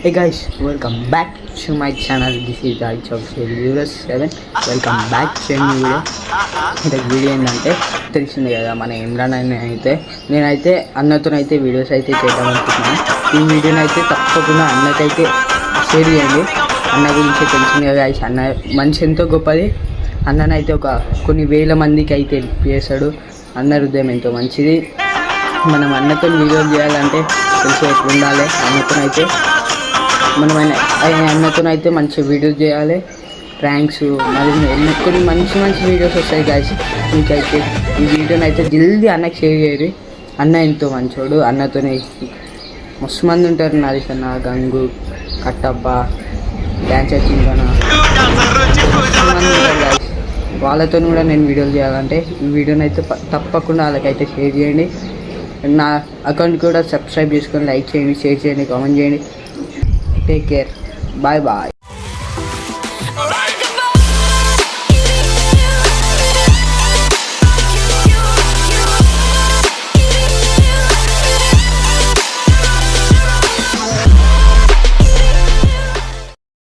Hey guys, welcome back to my channel. This is Raj of 07. Welcome back చేయండి video. ఇంత video ఏంటంటే తెలిసింది కదా, మన ఇమ్రాన్ అయితే నేనైతే అన్నతోనైతే వీడియోస్ అయితే చేద్దాం అనుకుంటున్నాను. ఈ వీడియోని అయితే తప్పకుండా అన్నకైతే షేర్ చేయండి. అన్న గురించి తెలిసింది కదా guys, అన్న మనిషి ఎంతో గొప్పది. అన్ననైతే కొన్ని వేల మందికి అయితే హెల్ప్ చేస్తాడు. అన్న హృదయం ఎంతో మంచిది. మనం అన్నతో వీడియోలు చేయాలంటే తెలిసి ఎట్లా ఉండాలి. అన్నతోనైతే మంచి వీడియోస్ చేయాలి, ప్రాంక్స్ మరి కొన్ని మంచి వీడియోస్ వస్తాయి గాయస్. మీకైతే ఈ వీడియోని అయితే జల్దీ అన్నకి షేర్ చేయరు. అన్న ఎంతో మంచోడు. అన్నతోనే మస్తు మంది ఉంటారు, నరేష్ అన్న, గంగు, కట్టప్ప, డ్యాన్సర్ చింగన, గాయస్. వాళ్ళతో కూడా నేను వీడియోలు చేయాలంటే ఈ వీడియోని అయితే తప్పకుండా వాళ్ళకైతే షేర్ చేయండి. నా అకౌంట్ కూడా సబ్స్క్రైబ్ చేసుకొని లైక్ చేయండి, షేర్ చేయండి, కామెంట్ చేయండి. Take care, bye bye.